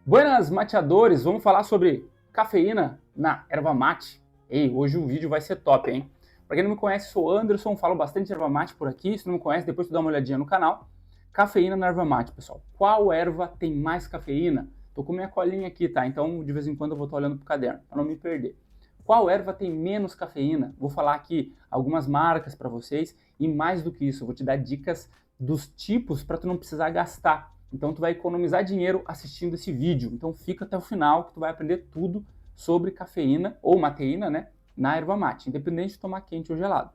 Buenas mateadores, vamos falar sobre cafeína na erva mate. Ei, hoje o vídeo vai ser top, hein? Pra quem não me conhece, sou Anderson, falo bastante de erva mate por aqui. Se não me conhece, depois tu dá uma olhadinha no canal. Cafeína na erva mate, pessoal. Qual erva tem mais cafeína? Tô com minha colinha aqui, tá? Então, de vez em quando eu vou estar olhando pro caderno, pra não me perder. Qual erva tem menos cafeína? Vou falar aqui algumas marcas para vocês e mais do que isso, eu vou te dar dicas dos tipos para tu não precisar gastar. Então tu vai economizar dinheiro assistindo esse vídeo. Então fica até o final que tu vai aprender tudo sobre cafeína ou mateína, né, na erva mate, independente de tomar quente ou gelado.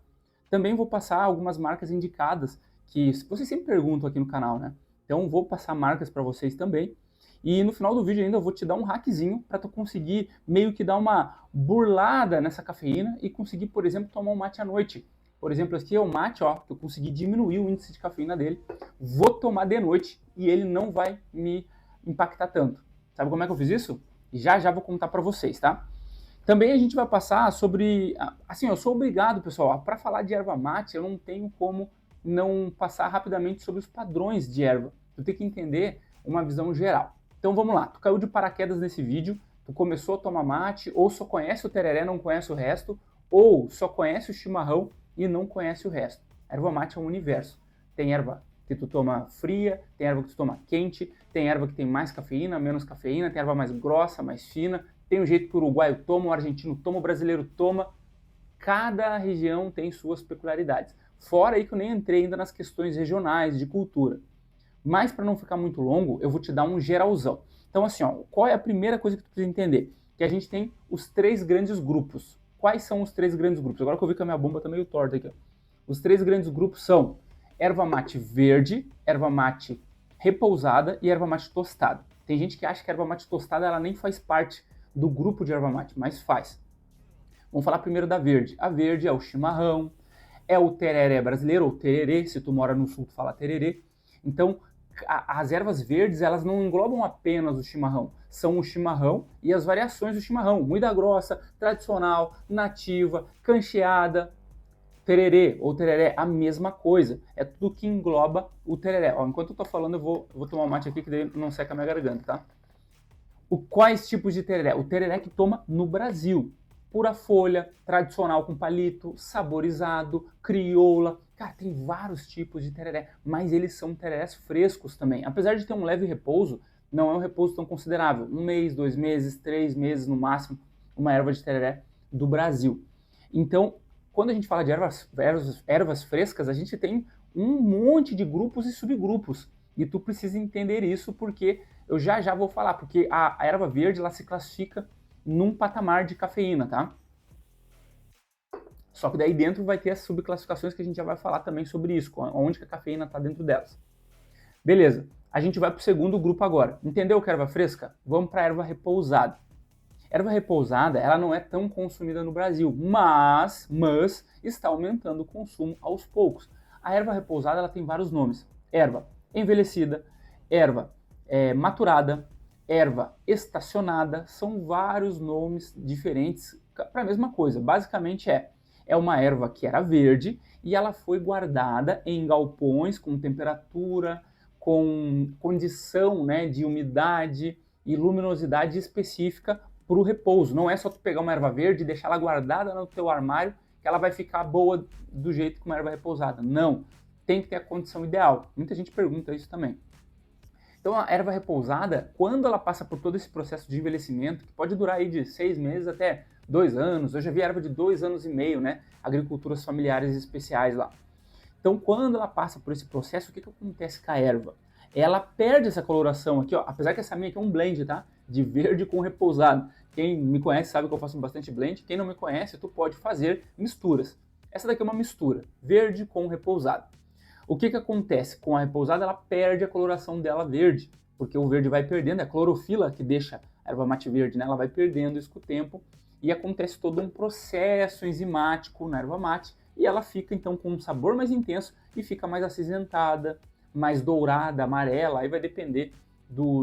Também vou passar algumas marcas indicadas que vocês sempre perguntam aqui no canal, né? Então vou passar marcas para vocês também. E no final do vídeo ainda eu vou te dar um hackzinho para tu conseguir meio que dar uma burlada nessa cafeína e conseguir, por exemplo, tomar um mate à noite. Por exemplo, aqui é o mate, ó, que eu consegui diminuir o índice de cafeína dele. Vou tomar de noite e ele não vai me impactar tanto. Sabe como é que eu fiz isso? Já já vou contar para vocês, tá? Também a gente vai passar sobre... Assim, eu sou obrigado, pessoal, para falar de erva mate, eu não tenho como não passar rapidamente sobre os padrões de erva. Tu tem que entender uma visão geral. Então vamos lá, tu caiu de paraquedas nesse vídeo, tu começou a tomar mate, ou só conhece o tereré, não conhece o resto, ou só conhece o chimarrão e não conhece o resto. A erva mate é um universo. Tem erva que tu toma fria, tem erva que tu toma quente, tem erva que tem mais cafeína, menos cafeína, tem erva mais grossa, mais fina, tem um jeito que o uruguaio toma, o argentino toma, o brasileiro toma. Cada região tem suas peculiaridades. Fora aí que eu nem entrei ainda nas questões regionais, de cultura. Mas para não ficar muito longo, eu vou te dar um geralzão. Então assim, ó, qual é a primeira coisa que tu precisa entender? Que a gente tem os três grandes grupos. Quais são os três grandes grupos? Agora que eu vi que a minha bomba tá meio torta aqui. Ó. Os três grandes grupos são erva mate verde, erva mate repousada e erva mate tostada. Tem gente que acha que a erva mate tostada ela nem faz parte do grupo de erva mate, mas faz. Vamos falar primeiro da verde. A verde é o chimarrão, é o tereré brasileiro, ou tererê, se tu mora no sul tu fala tererê. Então, as ervas verdes, elas não englobam apenas o chimarrão, são o chimarrão e as variações do chimarrão, moída grossa, tradicional, nativa, cancheada, tererê ou tereré, a mesma coisa, é tudo que engloba o tereré. Ó, enquanto eu tô falando, eu vou tomar um mate aqui que daí não seca a minha garganta, tá? Quais tipos de tereré? O tereré que toma no Brasil, pura folha, tradicional com palito, saborizado, crioula. Cara, tem vários tipos de tereré, mas eles são tererés frescos também. Apesar de ter um leve repouso, não é um repouso tão considerável. 1 mês, 2 meses, 3 meses no máximo, uma erva de tereré do Brasil. Então, quando a gente fala de ervas frescas, a gente tem um monte de grupos e subgrupos. E tu precisa entender isso porque eu já vou falar, porque a erva verde ela se classifica num patamar de cafeína, tá? Só que daí dentro vai ter as subclassificações que a gente já vai falar também sobre isso, onde que a cafeína está dentro delas. Beleza, a gente vai para o segundo grupo agora. Entendeu que é erva fresca? Vamos para a erva repousada. Erva repousada, ela não é tão consumida no Brasil, mas está aumentando o consumo aos poucos. A erva repousada ela tem vários nomes. Erva envelhecida, erva maturada, erva estacionada, são vários nomes diferentes para a mesma coisa. Basicamente é uma erva que era verde e ela foi guardada em galpões com temperatura, com condição, né, de umidade e luminosidade específica para o repouso. Não é só tu pegar uma erva verde e deixar ela guardada no teu armário que ela vai ficar boa do jeito que uma erva repousada. Não, tem que ter a condição ideal. Muita gente pergunta isso também. Então a erva repousada, quando ela passa por todo esse processo de envelhecimento, que pode durar aí de 6 meses até 2 anos, eu já vi erva de 2 anos e meio, né? Agriculturas familiares especiais lá. Então quando ela passa por esse processo, o que acontece com a erva? Ela perde essa coloração aqui, ó, apesar que essa minha aqui é um blend, tá? De verde com repousado. Quem me conhece sabe que eu faço bastante blend, quem não me conhece, tu pode fazer misturas. Essa daqui é uma mistura, verde com repousado. O que acontece? Com a repousada, ela perde a coloração dela verde, porque o verde vai perdendo, é a clorofila que deixa a erva mate verde, né? Ela vai perdendo isso com o tempo e acontece todo um processo enzimático na erva mate e ela fica então com um sabor mais intenso e fica mais acinzentada, mais dourada, amarela, aí vai depender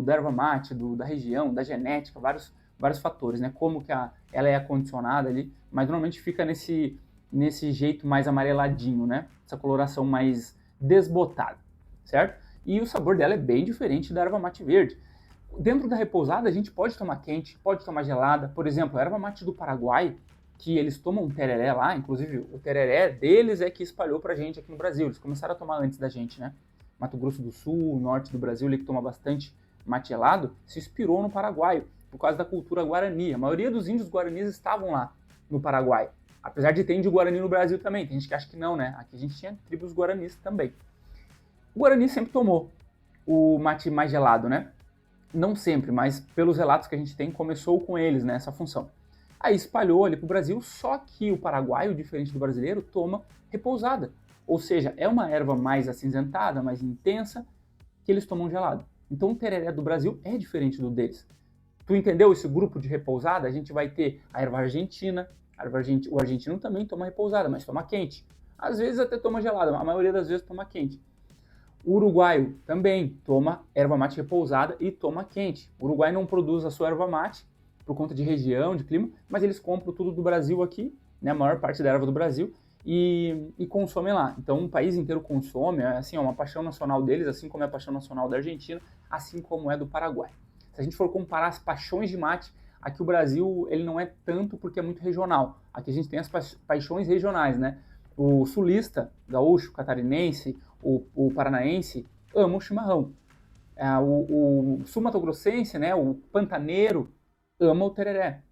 da erva mate, da região, da genética, vários fatores, né? Como que ela é acondicionada ali, mas normalmente fica nesse jeito mais amareladinho, né? Essa coloração mais desbotada, certo? E o sabor dela é bem diferente da erva mate verde. Dentro da repousada, a gente pode tomar quente, pode tomar gelada. Por exemplo, a erva mate do Paraguai, que eles tomam tereré lá, inclusive o tereré deles é que espalhou pra gente aqui no Brasil. Eles começaram a tomar antes da gente, né? Mato Grosso do Sul, o norte do Brasil, ele que toma bastante mate gelado, se inspirou no Paraguai, por causa da cultura guarani. A maioria dos índios guaranis estavam lá no Paraguai. Apesar de ter índio guarani no Brasil também. Tem gente que acha que não, né? Aqui a gente tinha tribos guaranis também. O Guarani sempre tomou o mate mais gelado, né? Não sempre, mas pelos relatos que a gente tem, começou com eles, né, essa função. Aí espalhou ali para o Brasil, só que o paraguaio, diferente do brasileiro, toma repousada. Ou seja, é uma erva mais acinzentada, mais intensa, que eles tomam gelado. Então o tereré do Brasil é diferente do deles. Tu entendeu esse grupo de repousada? A gente vai ter a erva argentina, o argentino também toma repousada, mas toma quente. Às vezes até toma gelada, a maioria das vezes toma quente. O uruguaio também toma erva mate repousada e toma quente. O Uruguai não produz a sua erva mate por conta de região, de clima, mas eles compram tudo do Brasil aqui, né, a maior parte da erva do Brasil, e consomem lá. Então o país inteiro consome, assim, é uma paixão nacional deles, assim como é a paixão nacional da Argentina, assim como é do Paraguai. Se a gente for comparar as paixões de mate, aqui o Brasil ele não é tanto porque é muito regional. Aqui a gente tem as paixões regionais, né? O sulista, gaúcho, catarinense, o paranaense ama o chimarrão. O sul-mato-grossense, né, o pantaneiro, ama o tereré.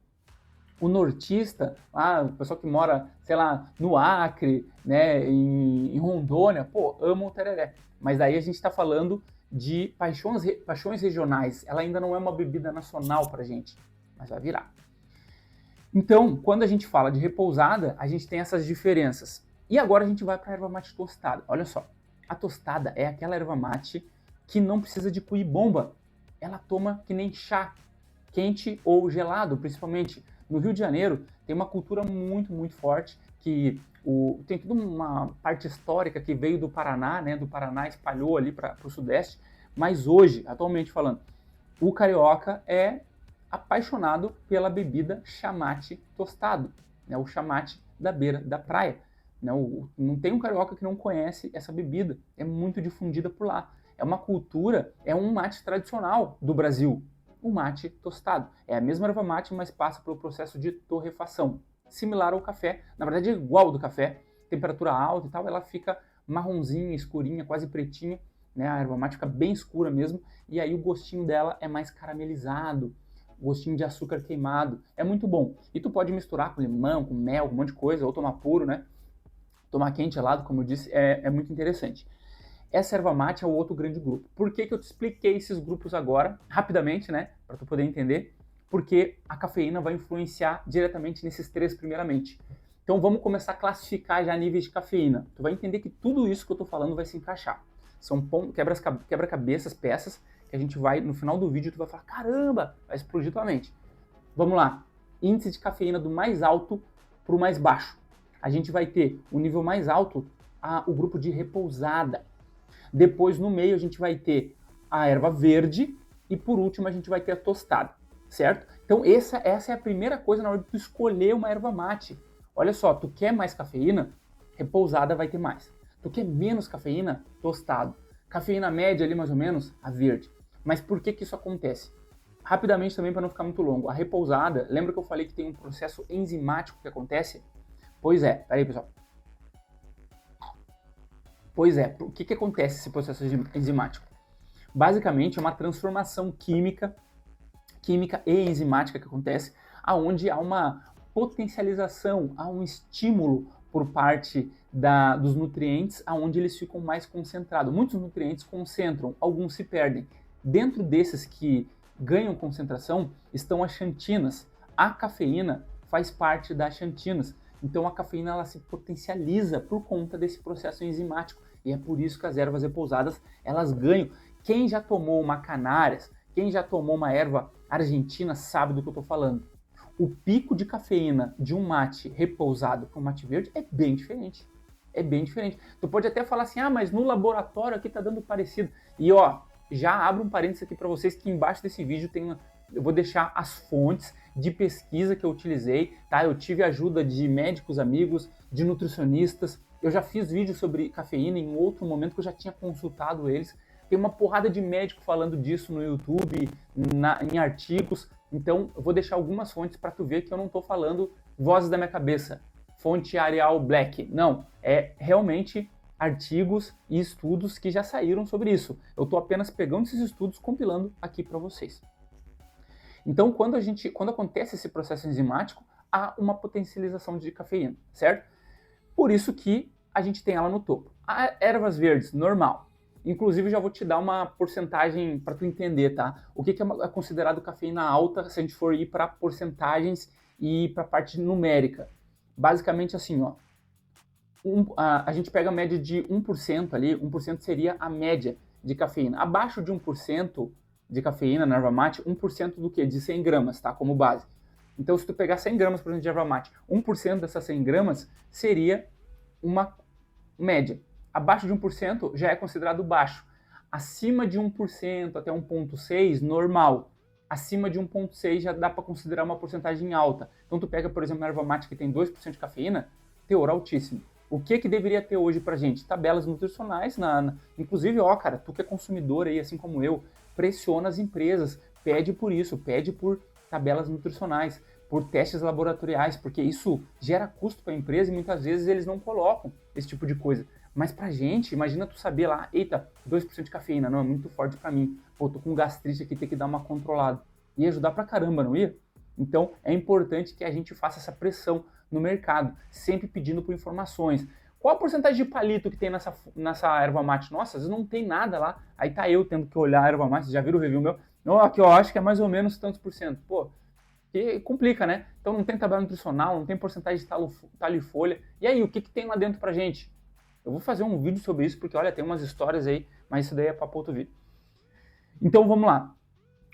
O nortista, o pessoal que mora, sei lá, no Acre, né, em Rondônia, pô, ama o tereré. Mas daí a gente está falando de paixões regionais. Ela ainda não é uma bebida nacional pra gente, mas vai virar. Então, quando a gente fala de repousada, a gente tem essas diferenças. E agora a gente vai para a erva mate tostada. Olha só, a tostada é aquela erva mate que não precisa de cuí-bomba. Ela toma que nem chá, quente ou gelado, principalmente. No Rio de Janeiro tem uma cultura muito, muito forte, que tem toda uma parte histórica que veio do Paraná, né? Do Paraná espalhou ali para o Sudeste. Mas hoje, atualmente falando, o carioca é apaixonado pela bebida chamate tostado, né? O chamate da beira da praia. Não tem um carioca que não conhece essa bebida, é muito difundida por lá. É uma cultura, é um mate tradicional do Brasil, o mate tostado. É a mesma erva mate, mas passa pelo processo de torrefação, similar ao café, na verdade é igual do café, temperatura alta e tal, ela fica marronzinha, escurinha, quase pretinha, né? A erva mate fica bem escura mesmo, e aí o gostinho dela é mais caramelizado, gostinho de açúcar queimado, é muito bom. E tu pode misturar com limão, com mel, com um monte de coisa, ou tomar puro, né? Tomar quente, gelado, como eu disse, é muito interessante. Essa erva mate é o outro grande grupo. Por que eu te expliquei esses grupos agora, rapidamente, né? Para tu poder entender. Porque a cafeína vai influenciar diretamente nesses três primeiramente. Então vamos começar a classificar já níveis de cafeína. Tu vai entender que tudo isso que eu estou falando vai se encaixar. São quebra-cabeças, peças, que a gente vai, no final do vídeo, tu vai falar, caramba, vai explodir tua mente. Vamos lá. Índice de cafeína do mais alto para o mais baixo. A gente vai ter o nível mais alto, o grupo de repousada. Depois, no meio, a gente vai ter a erva verde e, por último, a gente vai ter a tostada, certo? Então, essa é a primeira coisa na hora de tu escolher uma erva mate. Olha só, tu quer mais cafeína? Repousada vai ter mais. Tu quer menos cafeína? Tostado. Cafeína média ali, mais ou menos, a verde. Mas por que isso acontece? Rapidamente também, para não ficar muito longo. A repousada, lembra que eu falei que tem um processo enzimático que acontece? Pois é, peraí pessoal. Pois é, o que acontece esse processo enzimático? Basicamente é uma transformação química e enzimática que acontece, aonde há uma potencialização, há um estímulo por parte dos nutrientes, aonde eles ficam mais concentrados. Muitos nutrientes concentram, alguns se perdem. Dentro desses que ganham concentração estão as xantinas. A cafeína faz parte das xantinas. Então a cafeína ela se potencializa por conta desse processo enzimático e é por isso que as ervas repousadas elas ganham. Quem já tomou uma canárias, quem já tomou uma erva argentina sabe do que eu estou falando. O pico de cafeína de um mate repousado para um mate verde é bem diferente. É bem diferente. Tu pode até falar assim, mas no laboratório aqui tá dando parecido. E ó, já abro um parênteses aqui para vocês que embaixo desse vídeo eu vou deixar as fontes de pesquisa que eu utilizei, tá? Eu tive ajuda de médicos amigos, de nutricionistas. Eu já fiz vídeo sobre cafeína em outro momento que eu já tinha consultado eles Tem uma porrada de médico falando disso no YouTube, em artigos. Então, eu vou deixar algumas fontes para tu ver que eu não estou falando vozes da minha cabeça. Fonte Arial Black. Não, é realmente artigos e estudos que já saíram sobre isso. Eu estou apenas pegando esses estudos, compilando aqui para vocês. Então, quando acontece esse processo enzimático, há uma potencialização de cafeína, certo? Por isso que a gente tem ela no topo. A ervas verdes, normal. Inclusive, já vou te dar uma porcentagem para tu entender, tá? O que é considerado cafeína alta se a gente for ir para porcentagens e para a parte numérica. Basicamente assim, ó. A gente pega a média de 1% ali, 1% seria a média de cafeína. Abaixo de 1% de cafeína na erva mate, 1% do quê? De 100 gramas, tá? Como base. Então, se tu pegar 100 gramas, por exemplo, de erva mate, 1% dessas 100 gramas seria uma média. Abaixo de 1% já é considerado baixo. Acima de 1% até 1,6%, normal. Acima de 1,6% já dá para considerar uma porcentagem alta. Então, tu pega, por exemplo, a erva mate que tem 2% de cafeína, teor altíssimo. O que deveria ter hoje pra gente? Tabelas nutricionais, inclusive, ó, cara, tu que é consumidor aí, assim como eu, pressiona as empresas, pede por isso, pede por tabelas nutricionais, por testes laboratoriais, porque isso gera custo para a empresa e muitas vezes eles não colocam esse tipo de coisa. Mas pra gente, imagina tu saber lá, eita, 2% de cafeína, não, é muito forte para mim. Pô, tô com gastrite aqui, tem que dar uma controlada. Ia ajudar pra caramba, não ia? Então, é importante que a gente faça essa pressão no mercado, sempre pedindo por informações. Qual a porcentagem de palito que tem nessa erva mate? Nossa, às vezes não tem nada lá. Aí tá eu tendo que olhar a erva mate. Vocês já viram o review meu? Não, aqui eu acho que é mais ou menos tantos por cento. Pô, que complica, né? Então não tem tabela nutricional, não tem porcentagem de talho e folha. E aí, o que tem lá dentro pra gente? Eu vou fazer um vídeo sobre isso, porque olha, tem umas histórias aí, mas isso daí é para outro vídeo. Então vamos lá.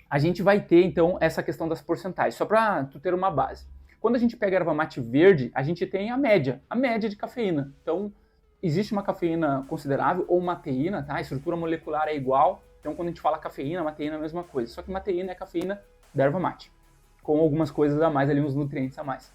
A gente vai ter, então, essa questão das porcentagens, só para tu ter uma base. Quando a gente pega a erva mate verde, a gente tem a média de cafeína. Então, existe uma cafeína considerável ou mateína, tá? A estrutura molecular é igual. Então, quando a gente fala cafeína, mateína é a mesma coisa. Só que mateína é a cafeína da erva mate, com algumas coisas a mais ali, uns nutrientes a mais.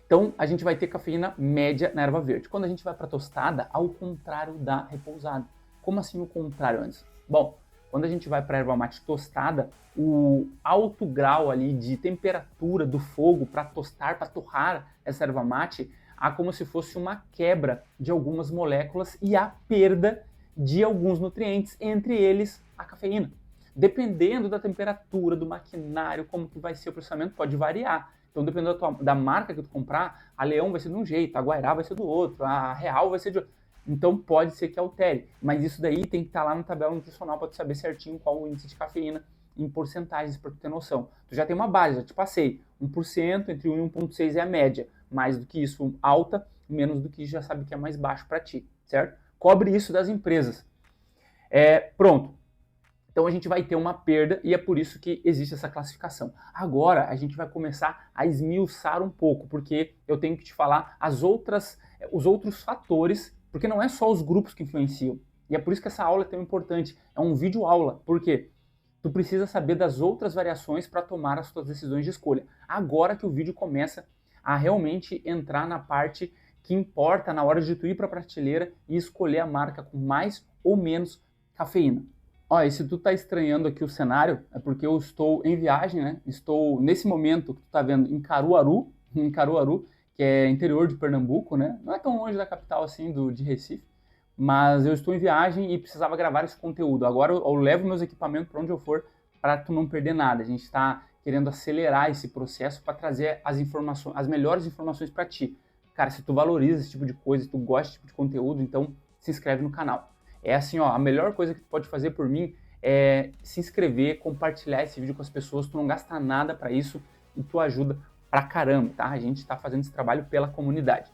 Então, a gente vai ter cafeína média na erva verde. Quando a gente vai para tostada, ao contrário da repousada. Como assim o contrário antes? Bom, quando a gente vai para a erva mate tostada, o alto grau ali de temperatura do fogo para tostar, para torrar essa erva mate, há como se fosse uma quebra de algumas moléculas e a perda de alguns nutrientes, entre eles a cafeína. Dependendo da temperatura, do maquinário, como que vai ser o processamento, pode variar. Então, dependendo da marca que tu comprar, a Leão vai ser de um jeito, a Guairá vai ser do outro, a Real vai ser de outro. Então pode ser que altere, mas isso daí tem que estar lá na tabela nutricional para tu saber certinho qual o índice de cafeína em porcentagens para tu ter noção. Tu já tem uma base, já te passei. 1%, entre 1 e 1,6 é a média. Mais do que isso, alta, menos do que isso já sabe que é mais baixo para ti, certo? Cobre isso das empresas. Pronto. Então a gente vai ter uma perda e é por isso que existe essa classificação. Agora a gente vai começar a esmiuçar um pouco, porque eu tenho que te falar os outros fatores, porque não é só os grupos que influenciam. E é por isso que essa aula é tão importante. É um vídeo aula, porque tu precisa saber das outras variações para tomar as tuas decisões de escolha. Agora que o vídeo começa a realmente entrar na parte que importa na hora de tu ir para a prateleira e escolher a marca com mais ou menos cafeína. Olha, se tu tá estranhando aqui o cenário, é porque eu estou em viagem, né? Estou, nesse momento que tu tá vendo, em Caruaru, que é interior de Pernambuco, né? Não é tão longe da capital assim, de Recife, mas eu estou em viagem e precisava gravar esse conteúdo. Agora eu levo meus equipamentos para onde eu for, para tu não perder nada. A gente está querendo acelerar esse processo para trazer as informações, as melhores informações para ti. Cara, se tu valoriza esse tipo de coisa, se tu gosta desse tipo de conteúdo, então se inscreve no canal. É assim, ó, a melhor coisa que tu pode fazer por mim é se inscrever, compartilhar esse vídeo com as pessoas, tu não gasta nada para isso e tu ajuda pra caramba, tá? A gente está fazendo esse trabalho pela comunidade.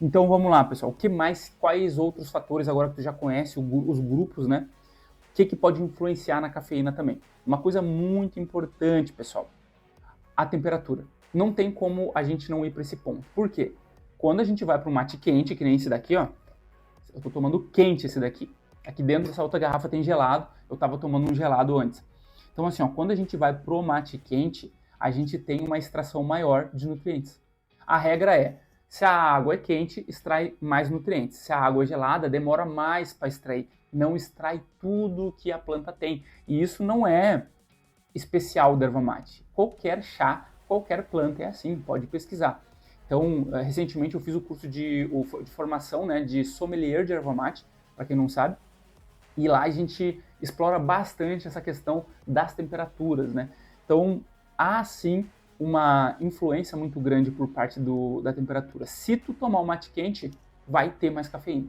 Então vamos lá, pessoal, o que mais, quais outros fatores, agora que tu já conhece os grupos, né? O que pode influenciar na cafeína também? Uma coisa muito importante, pessoal, a temperatura. Não tem como a gente não ir para esse ponto. Por quê? Quando a gente vai para um mate quente, que nem esse daqui, ó, eu tô tomando quente esse daqui. Aqui dentro dessa outra garrafa tem gelado, eu estava tomando um gelado antes. Então assim, ó, quando a gente vai pro mate quente, a gente tem uma extração maior de nutrientes. A regra é, se a água é quente, extrai mais nutrientes. Se a água é gelada, demora mais para extrair. não extrai tudo que a planta tem. E isso não é especial da erva mate. Qualquer chá, qualquer planta é assim, pode pesquisar. Então, recentemente eu fiz o curso de formação, né, de sommelier de erva mate, para quem não sabe, e lá a gente explora bastante essa questão das temperaturas, né? Então, há sim uma influência muito grande por parte da temperatura. Se tu tomar um mate quente, vai ter mais cafeína.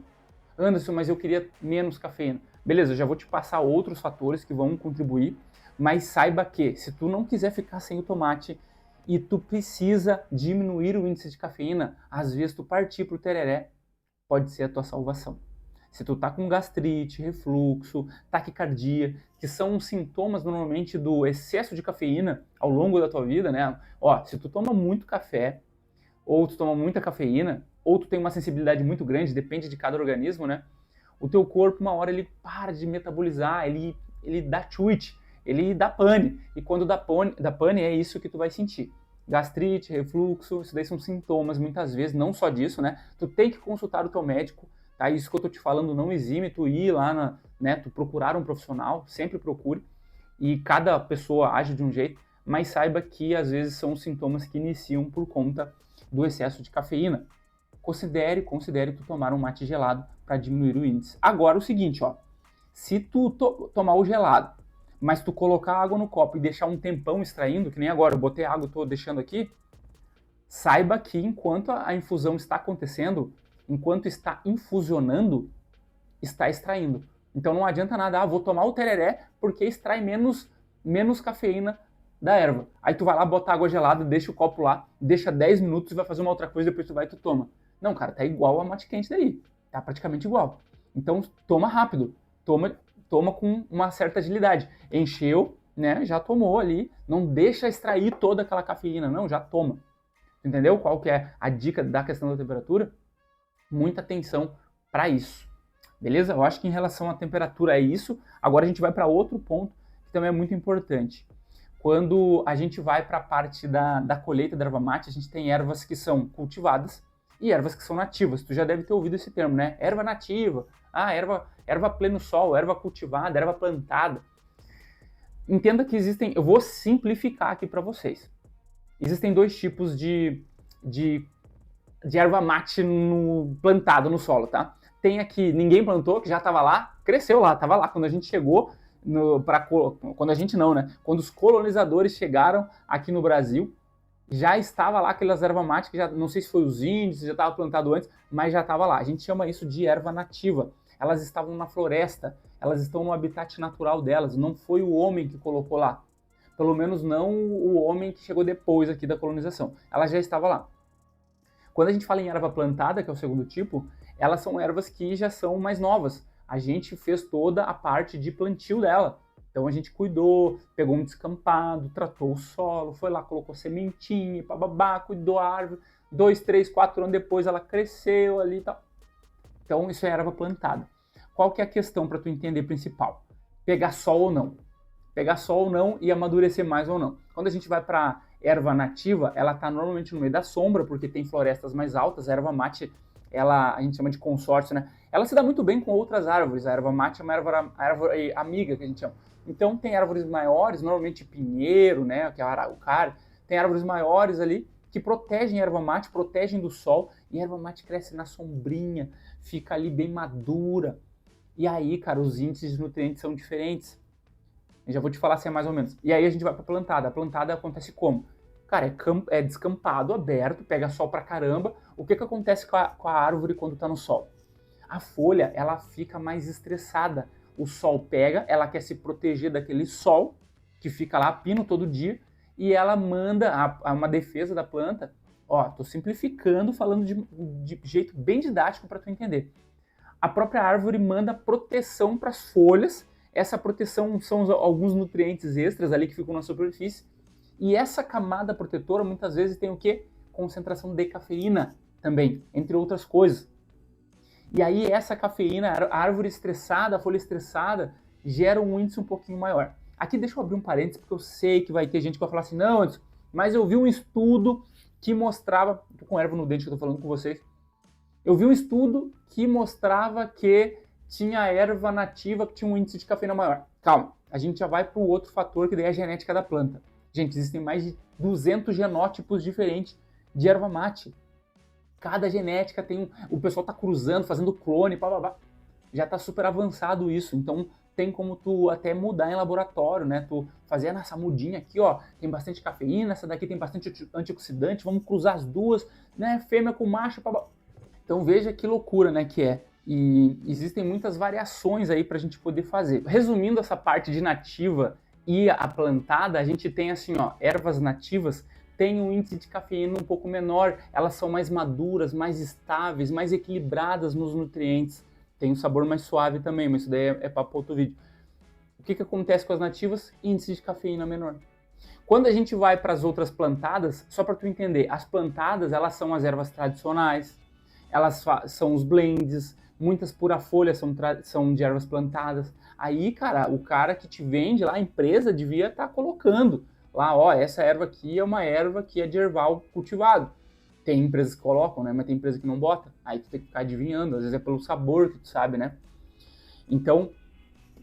Anderson, mas eu queria menos cafeína. Beleza, eu já vou te passar outros fatores que vão contribuir, mas saiba que se tu não quiser ficar sem o tomate e tu precisa diminuir o índice de cafeína, às vezes tu partir pro tereré pode ser a tua salvação. Se tu tá com gastrite, refluxo, taquicardia, que são sintomas normalmente do excesso de cafeína ao longo da tua vida, né? Ó, se tu toma muito café, ou tu toma muita cafeína, ou tu tem uma sensibilidade muito grande, depende de cada organismo, né? O teu corpo, uma hora, ele para de metabolizar, ele dá chute, ele dá pane. E quando dá pane, é isso que tu vai sentir. Gastrite, refluxo, isso daí são sintomas, muitas vezes, não só disso, né? Tu tem que consultar o teu médico, tá? Isso que eu tô te falando não exime tu ir lá, né? Tu procurar um profissional, sempre procure. E cada pessoa age de um jeito, mas saiba que às vezes são sintomas que iniciam por conta do excesso de cafeína. Considere tu tomar um mate gelado para diminuir o índice. Agora o seguinte, ó, se tu tomar o gelado, mas tu colocar água no copo e deixar um tempão extraindo, que nem agora, eu botei água, tô deixando aqui, saiba que enquanto a infusão está acontecendo, enquanto está infusionando, está extraindo. Então não adianta nada, vou tomar o tereré porque extrai menos cafeína da erva. Aí tu vai lá, bota água gelada, deixa o copo lá, deixa 10 minutos e vai fazer uma outra coisa, depois tu vai e tu toma. Não, cara, tá igual a mate quente daí. Tá praticamente igual. Então toma rápido, toma com uma certa agilidade. Encheu, né, já tomou ali, não deixa extrair toda aquela cafeína, não, já toma. Entendeu qual que é a dica da questão da temperatura? Muita atenção para isso. Beleza? Eu acho que em relação à temperatura é isso. Agora a gente vai para outro ponto que também é muito importante. Quando a gente vai para a parte da colheita da erva mate, a gente tem ervas que são cultivadas e ervas que são nativas. Tu já deve ter ouvido esse termo, né? Erva nativa, erva pleno sol, erva cultivada, erva plantada. Entenda que existem, eu vou simplificar aqui para vocês. Existem dois tipos de erva mate plantado no solo, tá? Tem aqui, ninguém plantou, que já estava lá, cresceu lá, estava lá quando a gente chegou, quando a gente não, né? Quando os colonizadores chegaram aqui no Brasil, já estava lá aquelas erva mate, que já não sei se foi os índios, já estava plantado antes, mas já estava lá. A gente chama isso de erva nativa. Elas estavam na floresta, elas estão no habitat natural delas, não foi o homem que colocou lá. Pelo menos não o homem que chegou depois aqui da colonização. Ela já estava lá. Quando a gente fala em erva plantada, que é o segundo tipo, elas são ervas que já são mais novas. A gente fez toda a parte de plantio dela. Então a gente cuidou, pegou um descampado, tratou o solo, foi lá, colocou sementinha, bababá, cuidou a árvore. 2, 3, 4 anos depois ela cresceu ali e tal. Então isso é erva plantada. Qual que é a questão para tu entender principal? Pegar sol ou não. Pegar sol ou não e amadurecer mais ou não. Quando a gente vai para erva nativa, ela está normalmente no meio da sombra, porque tem florestas mais altas. A erva mate, a gente chama de consórcio, né? Ela se dá muito bem com outras árvores. A erva mate é uma árvore amiga, que a gente chama. Então tem árvores maiores, normalmente pinheiro, né, que é a araucária. Tem árvores maiores ali que protegem a erva mate, protegem do sol. E a erva mate cresce na sombrinha, fica ali bem madura. E aí, cara, os índices de nutrientes são diferentes. Eu já vou te falar assim, mais ou menos. E aí a gente vai pra plantada. A plantada acontece como? Cara, é descampado, aberto, pega sol pra caramba. O que acontece com a árvore quando tá no sol? A folha, ela fica mais estressada. O sol pega, ela quer se proteger daquele sol, que fica lá a pino todo dia, e ela manda uma defesa da planta. Ó, tô simplificando, falando de jeito bem didático para tu entender. A própria árvore manda proteção para as folhas. Essa proteção são alguns nutrientes extras ali que ficam na superfície. E essa camada protetora muitas vezes tem o quê? Concentração de cafeína também, entre outras coisas. E aí essa cafeína, a árvore estressada, a folha estressada, gera um índice um pouquinho maior. Aqui deixa eu abrir um parênteses, porque eu sei que vai ter gente que vai falar assim, não, mas eu vi um estudo que mostrava, tô com erva no dente que eu tô falando com vocês, eu vi um estudo que mostrava que tinha a erva nativa que tinha um índice de cafeína maior. Calma, a gente já vai para o outro fator que daí é a genética da planta. Gente, existem mais de 200 genótipos diferentes de erva mate. Cada genética tem o pessoal tá cruzando, fazendo clone, blá. Já tá super avançado isso, então tem como tu até mudar em laboratório, né? Tu fazer essa mudinha aqui, ó, tem bastante cafeína, essa daqui tem bastante antioxidante, vamos cruzar as duas, né? Fêmea com macho, blá. Então veja que loucura, né, que é. E existem muitas variações aí pra gente poder fazer. Resumindo essa parte de nativa e a plantada, a gente tem assim, ó, ervas nativas têm um índice de cafeína um pouco menor, elas são mais maduras, mais estáveis, mais equilibradas nos nutrientes. Tem um sabor mais suave também, mas isso daí é para outro vídeo. O que acontece com as nativas? Índice de cafeína menor. Quando a gente vai para as outras plantadas, só para tu entender, as plantadas elas são as ervas tradicionais, elas são os blends, muitas pura folha são de ervas plantadas. Aí, cara, o cara que te vende lá, a empresa devia estar colocando lá, ó, essa erva aqui é uma erva que é de erval cultivado. Tem empresas que colocam, né? Mas tem empresa que não bota. Aí tu tem que ficar adivinhando. Às vezes é pelo sabor que tu sabe, né? Então,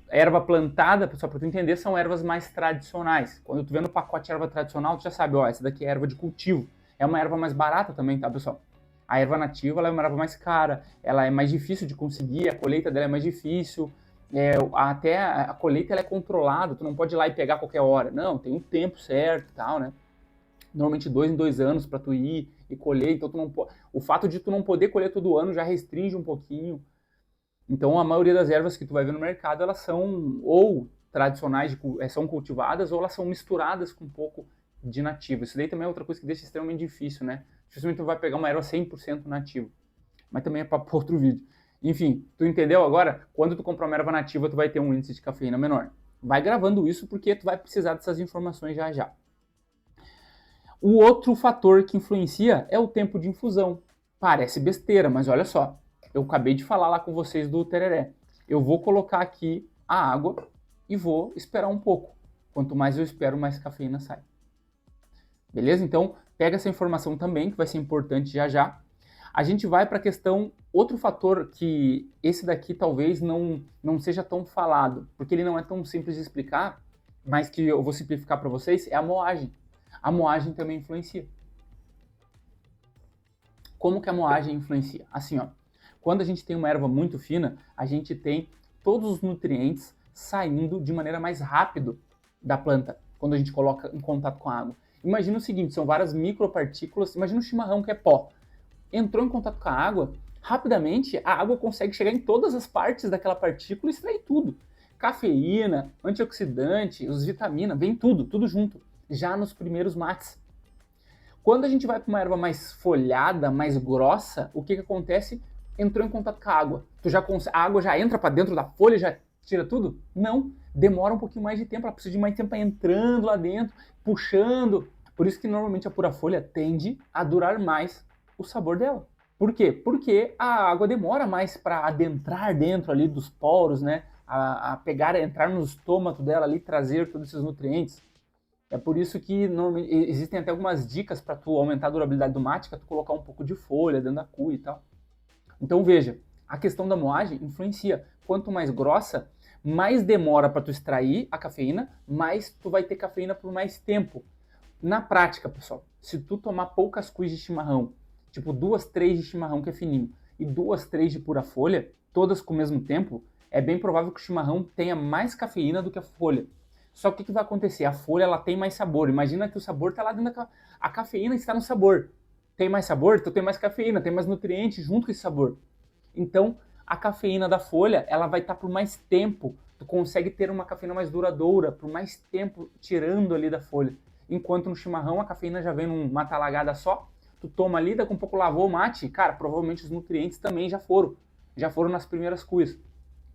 erva plantada, só para tu entender, são ervas mais tradicionais. Quando tu vê no pacote erva tradicional, tu já sabe, ó, essa daqui é erva de cultivo. É uma erva mais barata também, tá, pessoal? A erva nativa, ela é uma erva mais cara. Ela é mais difícil de conseguir. A colheita dela é mais difícil. Até a colheita ela é controlada. Tu não pode ir lá e pegar a qualquer hora. Não, tem um tempo certo e tal, né? Normalmente 2 em 2 anos para tu ir e colher, então tu não o fato de tu não poder colher todo ano já restringe um pouquinho. Então a maioria das ervas que tu vai ver no mercado, elas são ou tradicionais, são cultivadas, ou elas são misturadas com um pouco de nativo. Isso daí também é outra coisa que deixa extremamente difícil, né? Dificilmente tu vai pegar uma erva 100% nativa. Mas também é para outro vídeo. Enfim, tu entendeu agora? Quando tu comprar uma erva nativa, tu vai ter um índice de cafeína menor. Vai gravando isso porque tu vai precisar dessas informações já já. O outro fator que influencia é o tempo de infusão. Parece besteira, mas olha só. Eu acabei de falar lá com vocês do tereré. Eu vou colocar aqui a água e vou esperar um pouco. Quanto mais eu espero, mais cafeína sai. Beleza? Então, pega essa informação também, que vai ser importante já já. A gente vai para a questão, outro fator que esse daqui talvez não seja tão falado, porque ele não é tão simples de explicar, mas que eu vou simplificar para vocês, é a moagem. A moagem também influencia. Como que a moagem influencia? Assim, ó, quando a gente tem uma erva muito fina, a gente tem todos os nutrientes saindo de maneira mais rápida da planta, quando a gente coloca em contato com a água. Imagina o seguinte, são várias micropartículas, imagina um chimarrão que é pó. Entrou em contato com a água, rapidamente a água consegue chegar em todas as partes daquela partícula e extrair tudo. Cafeína, antioxidante, os vitaminas, vem tudo junto. Já nos primeiros mates. Quando a gente vai para uma erva mais folhada, mais grossa, o que acontece? Entrou em contato com a água. A água já entra para dentro da folha e já tira tudo? Não, demora um pouquinho mais de tempo, ela precisa de mais tempo para entrando lá dentro, puxando. Por isso que normalmente a pura folha tende a durar mais o sabor dela. Por quê? Porque a água demora mais para adentrar dentro ali dos poros, né? A entrar no estômago dela ali, trazer todos esses nutrientes. É por isso que normalmente existem até algumas dicas para tu aumentar a durabilidade do mate, que é tu colocar um pouco de folha dentro da cuia e tal. Então veja, a questão da moagem influencia. Quanto mais grossa, mais demora para tu extrair a cafeína, mais tu vai ter cafeína por mais tempo. Na prática, pessoal, se tu tomar poucas cuias de chimarrão, tipo 2, 3 de chimarrão que é fininho, e 2, 3 de pura folha, todas com o mesmo tempo, é bem provável que o chimarrão tenha mais cafeína do que a folha. Só que o que vai acontecer? A folha ela tem mais sabor. Imagina que o sabor está lá dentro a cafeína está no sabor. Tem mais sabor? Então tem mais cafeína, tem mais nutrientes junto com esse sabor. Então, a cafeína da folha, ela vai estar por mais tempo. Tu consegue ter uma cafeína mais duradoura, por mais tempo tirando ali da folha. Enquanto no chimarrão a cafeína já vem numa talagada só. Tu toma ali, daqui um pouco lavou o mate, cara, provavelmente os nutrientes também já foram nas primeiras cuias.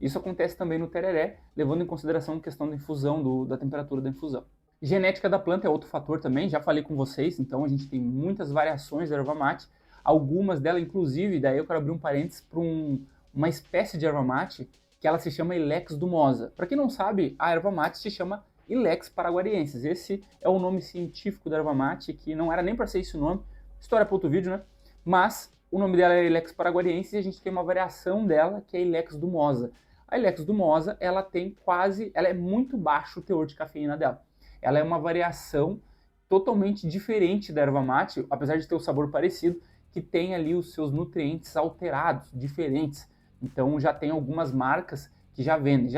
Isso acontece também no tereré, levando em consideração a questão da infusão, da temperatura da infusão. Genética da planta é outro fator também, já falei com vocês, então a gente tem muitas variações da erva mate, algumas delas, inclusive, daí eu quero abrir um parênteses para uma espécie de erva mate que ela se chama Ilex dumosa. Para quem não sabe, a erva mate se chama Ilex paraguariensis. Esse é o nome científico da erva mate, que não era nem para ser esse o nome, história para outro vídeo, né? Mas O nome dela é Ilex paraguariense e a gente tem uma variação dela, que é a Ilex dumosa. A Ilex dumosa, ela é muito baixo o teor de cafeína dela. Ela é uma variação totalmente diferente da erva mate, apesar de ter o sabor parecido, que tem ali os seus nutrientes alterados, diferentes. Então já tem algumas marcas que já vendem.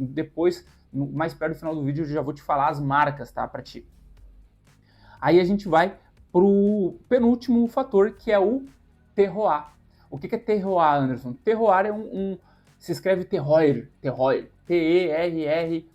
Depois, mais perto do final do vídeo, eu já vou te falar as marcas, tá, para ti. Aí a gente vai pro penúltimo fator, que é o terroir. O que é terroir, Anderson? Terroir é se escreve terroir, T-E-R-R-O-I-R.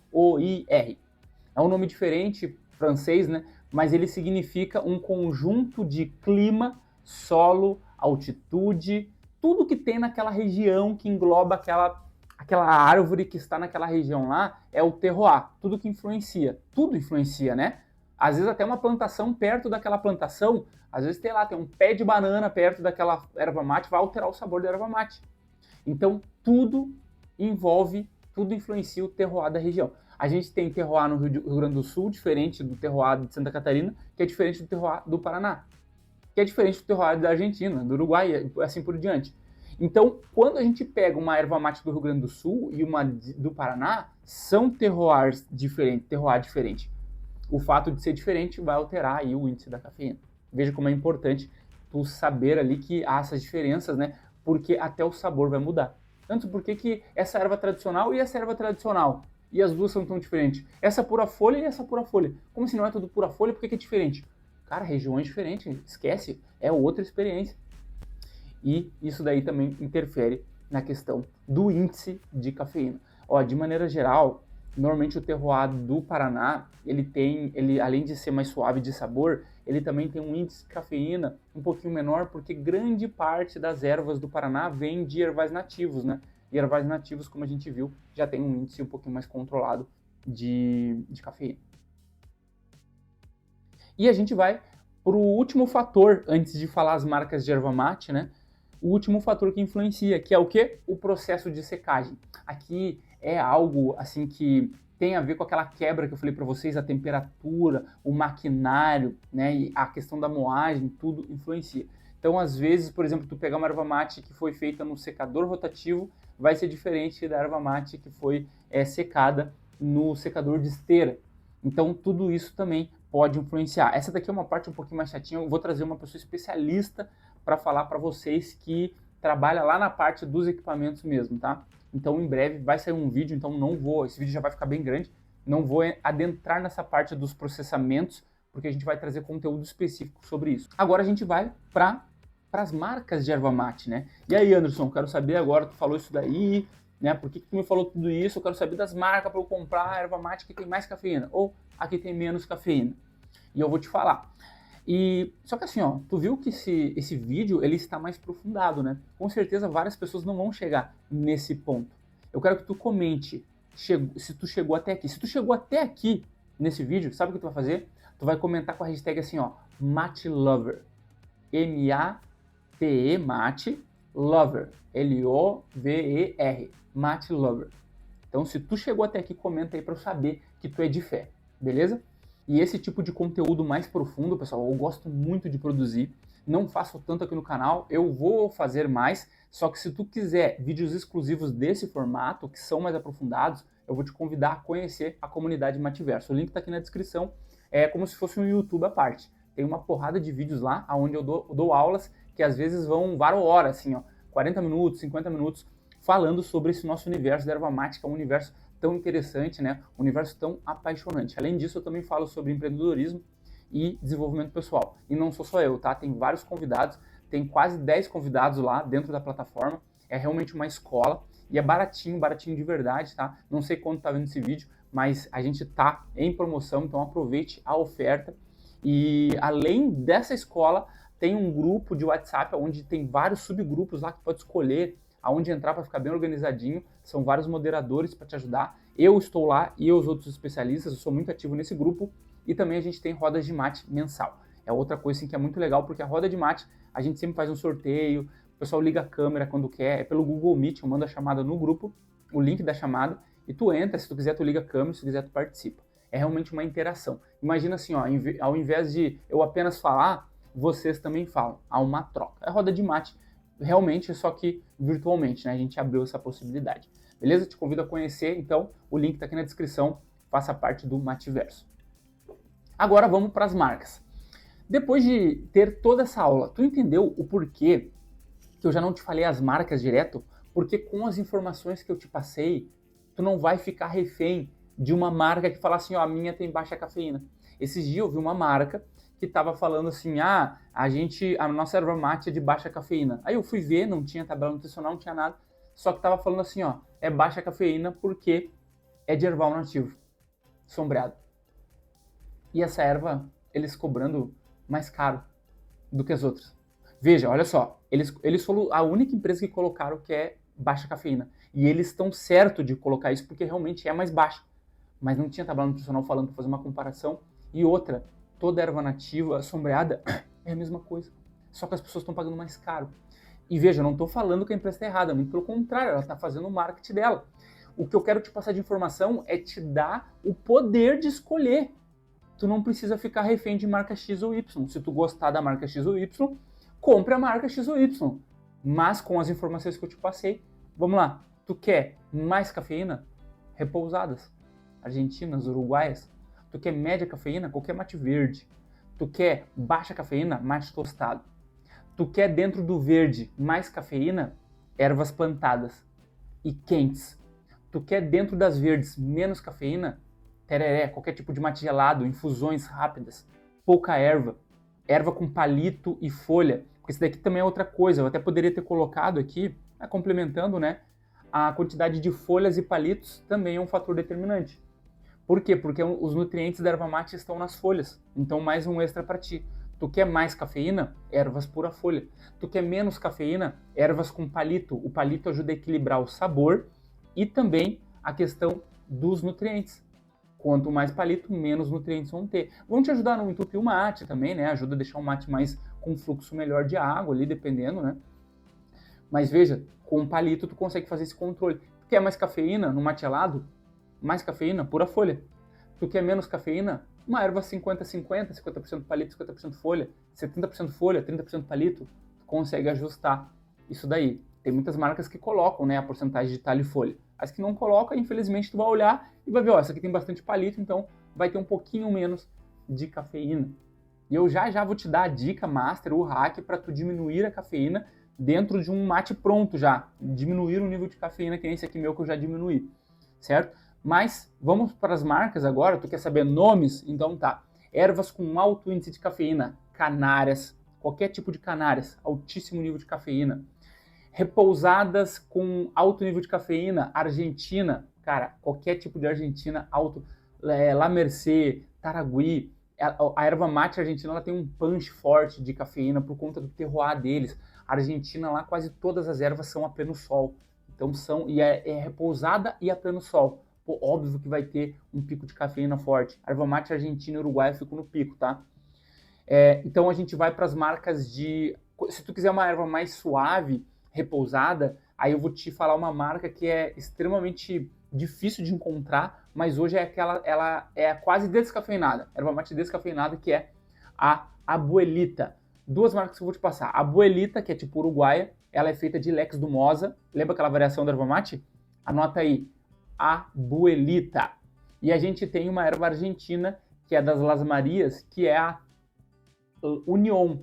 É um nome diferente, francês, né? Mas ele significa um conjunto de clima, solo, altitude, tudo que tem naquela região que engloba aquela árvore que está naquela região lá é o terroir. Tudo que influencia, tudo influencia, né? Às vezes até uma plantação perto daquela plantação, às vezes tem um pé de banana perto daquela erva mate, vai alterar o sabor da erva mate. Então tudo influencia o terroir da região. A gente tem terroir no Rio Grande do Sul, diferente do terroir de Santa Catarina, que é diferente do terroir do Paraná, que é diferente do terroir da Argentina, do Uruguai, assim por diante. Então, quando a gente pega uma erva mate do Rio Grande do Sul e uma do Paraná, são terroir diferente. O fato de ser diferente vai alterar aí o índice da cafeína. Veja como é importante tu saber ali que há essas diferenças, né? Porque até o sabor vai mudar. Tanto porque que essa erva tradicional e essa erva tradicional, e as duas são tão diferentes. Essa pura folha e essa pura folha. Como se não é tudo pura folha, por que é diferente? Cara, regiões diferentes, esquece, é outra experiência. E isso daí também interfere na questão do índice de cafeína. Ó, de maneira geral, normalmente o terroir do Paraná, ele além de ser mais suave de sabor, ele também tem um índice de cafeína um pouquinho menor, porque grande parte das ervas do Paraná vem de ervais nativos, né? E ervais nativos, como a gente viu, já tem um índice um pouquinho mais controlado de cafeína. E a gente vai para o último fator, antes de falar as marcas de erva mate, né? O último fator que influencia, que é o quê? O processo de secagem. Aqui é algo assim que tem a ver com aquela quebra que eu falei para vocês, a temperatura, o maquinário, né? E a questão da moagem, tudo influencia. Então, às vezes, por exemplo, tu pegar uma erva mate que foi feita no secador rotativo, vai ser diferente da erva mate que foi secada no secador de esteira. Então, tudo isso também pode influenciar. Essa daqui é uma parte um pouquinho mais chatinha, eu vou trazer uma pessoa especialista para falar para vocês que trabalha lá na parte dos equipamentos mesmo, tá? Então, em breve vai sair um vídeo, então esse vídeo já vai ficar bem grande, não vou adentrar nessa parte dos processamentos, porque a gente vai trazer conteúdo específico sobre isso. Agora a gente vai para as marcas de erva mate, né? E aí, Anderson, quero saber agora, tu falou isso daí, né? Por que tu me falou tudo isso? Eu quero saber das marcas para eu comprar a erva mate que tem mais cafeína, ou a que tem menos cafeína. E eu vou te falar. Só que assim, ó, tu viu que esse vídeo ele está mais aprofundado, né? Com certeza várias pessoas não vão chegar nesse ponto. Eu quero que tu comente se tu chegou até aqui. Se tu chegou até aqui nesse vídeo, sabe o que tu vai fazer? Tu vai comentar com a hashtag assim, ó, MateLover. M-A-T-E, Mate, Lover. L-O-V-E-R. MateLover. Então, se tu chegou até aqui, comenta aí para eu saber que tu é de fé, beleza? E esse tipo de conteúdo mais profundo, pessoal, eu gosto muito de produzir. Não faço tanto aqui no canal, eu vou fazer mais. Só que se tu quiser vídeos exclusivos desse formato, que são mais aprofundados, eu vou te convidar a conhecer a comunidade Mativerso. O link está aqui na descrição, é como se fosse um YouTube à parte. Tem uma porrada de vídeos lá, onde eu dou aulas que às vezes vão várias horas, assim, ó, 40 minutos, 50 minutos, falando sobre esse nosso universo da erva mate, que é um universo tão interessante, né? Um universo tão apaixonante. Além disso, eu também falo sobre empreendedorismo e desenvolvimento pessoal. E não sou só eu, tá? Tem vários convidados, tem quase 10 convidados lá dentro da plataforma. É realmente uma escola e é baratinho, baratinho de verdade, tá? Não sei quanto tá vendo esse vídeo, mas a gente tá em promoção, então aproveite a oferta. E além dessa escola, tem um grupo de WhatsApp onde tem vários subgrupos lá que pode escolher aonde entrar para ficar bem organizadinho. São vários moderadores para te ajudar. Eu estou lá e os outros especialistas, eu sou muito ativo nesse grupo. E também a gente tem rodas de mate mensal. É outra coisa assim, que é muito legal, porque a roda de mate, a gente sempre faz um sorteio, o pessoal liga a câmera quando quer, é pelo Google Meet, eu mando a chamada no grupo, o link da chamada, e tu entra, se tu quiser tu liga a câmera, se tu quiser tu participa. É realmente uma interação. Imagina assim, ó, ao invés de eu apenas falar, vocês também falam. Há uma troca. É roda de mate, realmente, só que virtualmente, né? A gente abriu essa possibilidade. Beleza? Te convido a conhecer, então, o link está aqui na descrição, faça parte do Mativerso. Agora vamos para as marcas. Depois de ter toda essa aula, tu entendeu o porquê que eu já não te falei as marcas direto? Porque com as informações que eu te passei, tu não vai ficar refém de uma marca que fala assim, ó, a minha tem baixa cafeína. Esses dias eu vi uma marca que estava falando assim, a nossa erva mate é de baixa cafeína. Aí eu fui ver, não tinha tabela nutricional, não tinha nada, só que estava falando assim, ó, é baixa cafeína porque é de erval nativo, sombreado. E essa erva, eles cobrando mais caro do que as outras. Veja, olha só, eles foram a única empresa que colocaram que é baixa cafeína. E eles estão certos de colocar isso porque realmente é mais baixa. Mas não tinha tabela nutricional falando para fazer uma comparação. E outra, toda erva nativa, sombreada, é a mesma coisa. Só que as pessoas estão pagando mais caro. E veja, eu não estou falando que a empresa está errada, muito pelo contrário, ela está fazendo o marketing dela. O que eu quero te passar de informação é te dar o poder de escolher. Tu não precisa ficar refém de marca X ou Y. Se tu gostar da marca X ou Y, compre a marca X ou Y. Mas com as informações que eu te passei, vamos lá. Tu quer mais cafeína? Repousadas. Argentinas, uruguaias. Tu quer média cafeína? Qualquer mate verde. Tu quer baixa cafeína? Mate tostado. Tu quer dentro do verde mais cafeína? Ervas plantadas e quentes. Tu quer dentro das verdes menos cafeína? Tereré, qualquer tipo de mate gelado, infusões rápidas, pouca erva, erva com palito e folha, porque isso daqui também é outra coisa, eu até poderia ter colocado aqui, complementando, né, a quantidade de folhas e palitos também é um fator determinante. Por quê? Porque os nutrientes da erva mate estão nas folhas, então mais um extra para ti. Tu quer mais cafeína? Ervas pura folha. Tu quer menos cafeína? Ervas com palito. O palito ajuda a equilibrar o sabor e também a questão dos nutrientes. Quanto mais palito, menos nutrientes vão ter. Vão te ajudar no entupir o mate também, né? Ajuda a deixar o mate mais com fluxo melhor de água ali, dependendo, né? Mas veja, com palito tu consegue fazer esse controle. Tu quer mais cafeína no mate gelado? Mais cafeína, pura folha. Tu quer menos cafeína? Uma erva 50-50, 50% palito, 50% folha, 70% folha, 30% palito. Tu consegue ajustar isso daí. Tem muitas marcas que colocam, né, a porcentagem de talho e folha. As que não colocam, infelizmente, tu vai olhar e vai ver, ó, essa aqui tem bastante palito, então vai ter um pouquinho menos de cafeína. E eu já vou te dar a dica master, o hack, para tu diminuir a cafeína dentro de um mate pronto já. Diminuir o nível de cafeína, que é esse aqui meu que eu já diminuí, certo? Mas vamos para as marcas agora, tu quer saber nomes? Então tá. Ervas com alto índice de cafeína, canárias, qualquer tipo de canárias, altíssimo nível de cafeína. Repousadas com alto nível de cafeína, Argentina, cara, qualquer tipo de Argentina alto, La Merced, Taragüí, a erva mate argentina ela tem um punch forte de cafeína por conta do terroir deles. A Argentina lá quase todas as ervas são a pleno sol, então é repousada e a pleno sol. Pô, óbvio que vai ter um pico de cafeína forte. A erva mate argentina e uruguaia ficam no pico, tá? Então a gente vai para as marcas de... Se tu quiser uma erva mais suave, repousada, aí eu vou te falar uma marca que é extremamente difícil de encontrar, mas hoje ela é quase descafeinada, erva mate descafeinada, que é a Abuelita. Duas marcas que eu vou te passar. A Abuelita, que é tipo uruguaia, ela é feita de Lex Dumosa. Lembra aquela variação da erva mate? Anota aí, Abuelita. E a gente tem uma erva argentina, que é das Las Marias, que é a Union.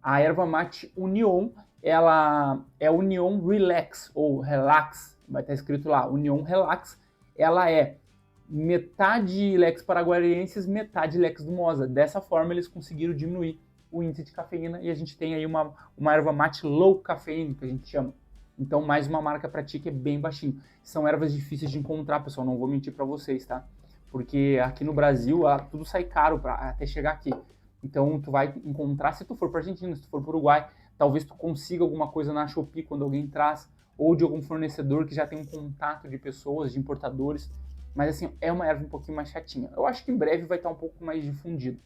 A erva mate Union, ela é Union Relax, ou Relax, vai estar escrito lá, Union Relax. Ela é metade Lex paraguaiensis, metade Lex Dumosa. Dessa forma, eles conseguiram diminuir o índice de cafeína e a gente tem aí uma erva mate low cafeína, que a gente chama. Então, mais uma marca para ti que é bem baixinho. São ervas difíceis de encontrar, pessoal, não vou mentir para vocês, tá? Porque aqui no Brasil, tudo sai caro até chegar aqui. Então, tu vai encontrar se tu for para Argentina, se tu for para Uruguai, talvez tu consiga alguma coisa na Shopee quando alguém traz, ou de algum fornecedor que já tem um contato de pessoas, de importadores. Mas assim, é uma erva um pouquinho mais chatinha. Eu acho que em breve vai estar um pouco mais difundido.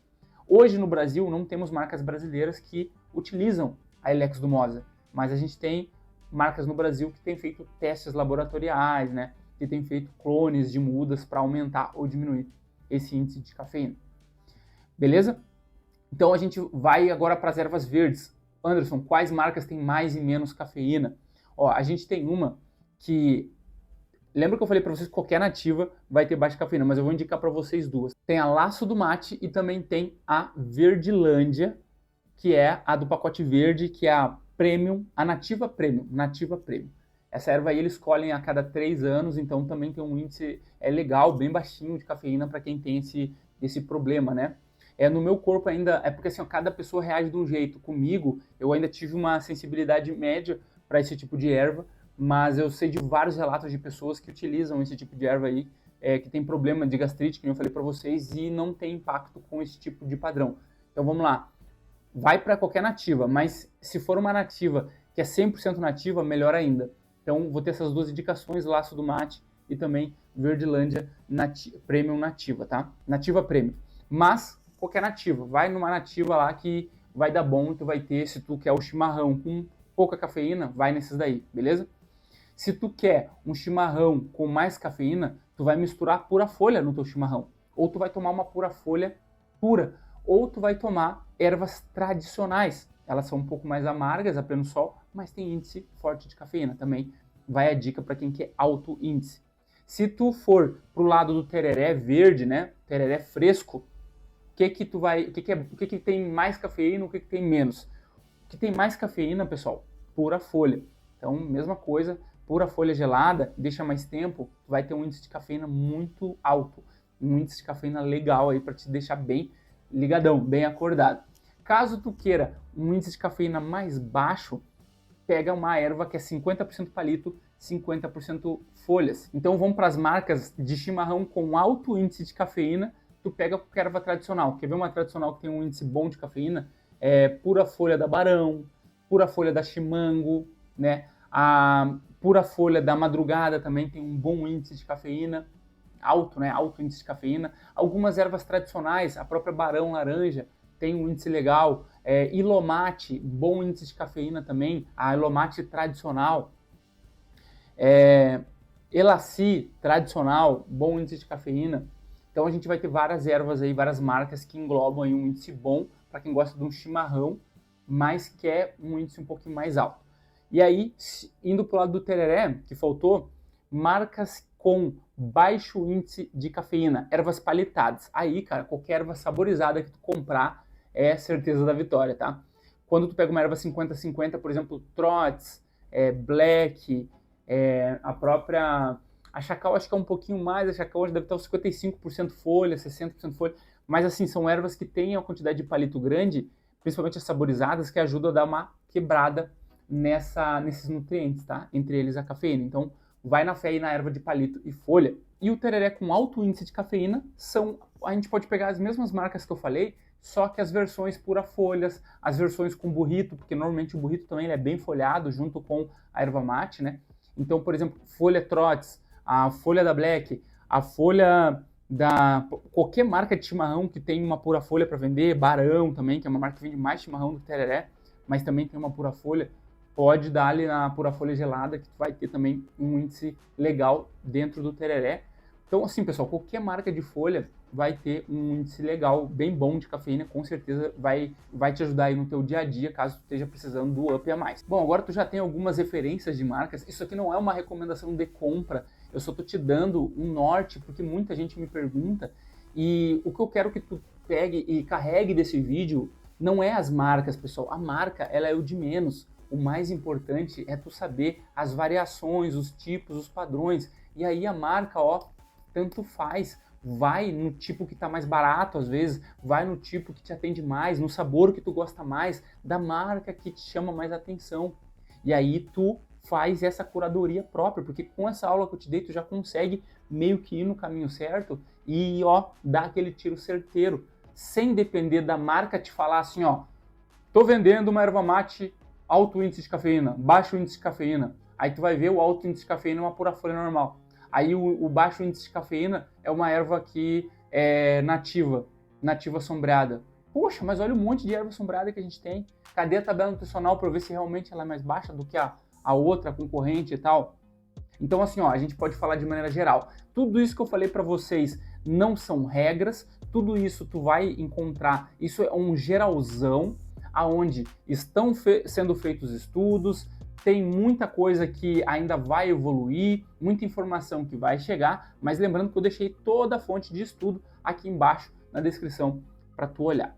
Hoje no Brasil não temos marcas brasileiras que utilizam a Lex Dumosa, mas a gente tem marcas no Brasil que têm feito testes laboratoriais, né? Que têm feito clones de mudas para aumentar ou diminuir esse índice de cafeína. Beleza? Então a gente vai agora para as ervas verdes. Anderson, quais marcas têm mais e menos cafeína? Ó, a gente tem uma que... Lembra que eu falei para vocês que qualquer nativa vai ter baixa cafeína, mas eu vou indicar para vocês duas. Tem a Laço do Mate e também tem a Verdilândia, que é a do pacote verde, que é a Premium, a Nativa Premium, Nativa Premium. Essa erva aí eles colhem a cada 3 anos, então também tem um índice legal, bem baixinho de cafeína para quem tem esse problema, né? No meu corpo ainda, é porque assim, ó, cada pessoa reage de um jeito. Comigo, eu ainda tive uma sensibilidade média para esse tipo de erva, mas eu sei de vários relatos de pessoas que utilizam esse tipo de erva aí, que tem problema de gastrite, que eu falei para vocês, e não tem impacto com esse tipo de padrão. Então vamos lá, vai para qualquer nativa, mas se for uma nativa que é 100% nativa, melhor ainda. Então vou ter essas duas indicações, Laço do Mate e também Verdilândia Premium Nativa, tá? Nativa Premium. Mas qualquer nativa, vai numa nativa lá que vai dar bom e tu vai ter, se tu quer o chimarrão com pouca cafeína, vai nesses daí, beleza? Se tu quer um chimarrão com mais cafeína, tu vai misturar pura folha no teu chimarrão. Ou tu vai tomar uma pura folha pura. Ou tu vai tomar ervas tradicionais. Elas são um pouco mais amargas, a pleno sol, mas tem índice forte de cafeína. Também vai a dica para quem quer alto índice. Se tu for pro lado do tereré verde, né? Tereré fresco, o que tem mais cafeína, o que tem menos? O que tem mais cafeína, pessoal? Pura folha. Então, mesma coisa, pura folha gelada, deixa mais tempo, vai ter um índice de cafeína muito alto, um índice de cafeína legal aí para te deixar bem ligadão, bem acordado. Caso tu queira um índice de cafeína mais baixo, pega uma erva que é 50% palito, 50% folhas. Então vamos para as marcas de chimarrão com alto índice de cafeína, tu pega qualquer erva tradicional. Quer ver uma tradicional que tem um índice bom de cafeína? Pura folha da Barão, pura folha da Chimango, né? A pura folha da Madrugada também tem um bom índice de cafeína, alto, né? Alto índice de cafeína. Algumas ervas tradicionais, a própria Barão Laranja tem um índice legal. Ilomate, bom índice de cafeína também. A Ilomate tradicional. Elaci tradicional, bom índice de cafeína. Então a gente vai ter várias ervas aí, várias marcas que englobam aí um índice bom para quem gosta de um chimarrão, mas quer um índice um pouquinho mais alto. E aí, indo para o lado do tereré, que faltou, marcas com baixo índice de cafeína, ervas palitadas. Aí, cara, qualquer erva saborizada que tu comprar é certeza da vitória, tá? Quando tu pega uma erva 50-50, por exemplo, Trots, Black, a própria... A Chacal acho que é um pouquinho mais, a Chacal hoje deve estar uns 55% folha, 60% folha, mas assim, são ervas que têm a quantidade de palito grande, principalmente as saborizadas, que ajudam a dar uma quebrada nesses nutrientes, tá? Entre eles a cafeína. Então, vai na fé aí na erva de palito e folha. E o tereré com alto índice de cafeína a gente pode pegar as mesmas marcas que eu falei, só que as versões pura folhas, as versões com burrito, porque normalmente o burrito também ele é bem folhado junto com a erva mate, né? Então, por exemplo, folha Trots, a folha da Black, a folha da... qualquer marca de chimarrão que tem uma pura folha para vender, Barão também, que é uma marca que vende mais chimarrão do que tereré, mas também tem uma pura folha, pode dar ali na pura folha gelada, que tu vai ter também um índice legal dentro do tereré. Então, assim, pessoal, qualquer marca de folha vai ter um índice legal, bem bom de cafeína, com certeza vai te ajudar aí no teu dia a dia, caso tu esteja precisando do up a mais. Bom, agora tu já tem algumas referências de marcas, isso aqui não é uma recomendação de compra, eu só tô te dando um norte, porque muita gente me pergunta, e o que eu quero que tu pegue e carregue desse vídeo não é as marcas, pessoal, a marca, ela é o de menos. O mais importante é tu saber as variações, os tipos, os padrões, e aí a marca, ó, tanto faz, vai no tipo que tá mais barato às vezes, vai no tipo que te atende mais, no sabor que tu gosta mais, da marca que te chama mais atenção. E aí tu faz essa curadoria própria, porque com essa aula que eu te dei, tu já consegue meio que ir no caminho certo e, ó, dar aquele tiro certeiro, sem depender da marca te falar assim, ó, tô vendendo uma erva mate alto índice de cafeína, baixo índice de cafeína. Aí tu vai ver o alto índice de cafeína é uma pura folha normal. Aí o baixo índice de cafeína é uma erva que é nativa sombreada. Poxa, mas olha um monte de erva sombreada que a gente tem. Cadê a tabela nutricional para ver se realmente ela é mais baixa do que a outra, a concorrente e tal? Então assim, ó, a gente pode falar de maneira geral. Tudo isso que eu falei para vocês não são regras, tudo isso tu vai encontrar, isso é um geralzão, aonde estão sendo feitos estudos, tem muita coisa que ainda vai evoluir, muita informação que vai chegar, mas lembrando que eu deixei toda a fonte de estudo aqui embaixo na descrição para tu olhar.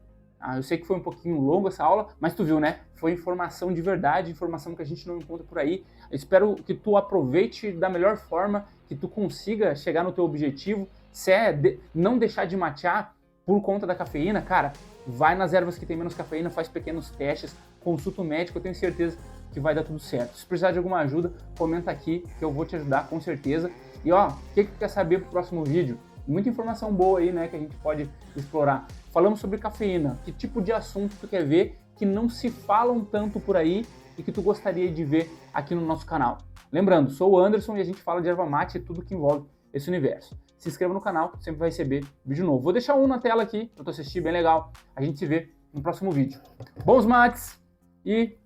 Eu sei que foi um pouquinho longo essa aula, mas tu viu, né? Foi informação de verdade, informação que a gente não encontra por aí. Eu espero que tu aproveite da melhor forma, que tu consiga chegar no teu objetivo. Se é não deixar de matear por conta da cafeína, cara, vai nas ervas que tem menos cafeína, faz pequenos testes, consulta o médico, eu tenho certeza que vai dar tudo certo. Se precisar de alguma ajuda, comenta aqui que eu vou te ajudar com certeza. E ó, o que tu quer saber pro próximo vídeo? Muita informação boa aí, né, que a gente pode explorar. Falamos sobre cafeína, que tipo de assunto tu quer ver que não se falam tanto por aí e que tu gostaria de ver aqui no nosso canal. Lembrando, sou o Anderson e a gente fala de erva mate e tudo que envolve esse universo. Se inscreva no canal, sempre vai receber vídeo novo. Vou deixar um na tela aqui para tu assistir, bem legal. A gente se vê no próximo vídeo. Bons mates e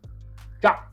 tchau!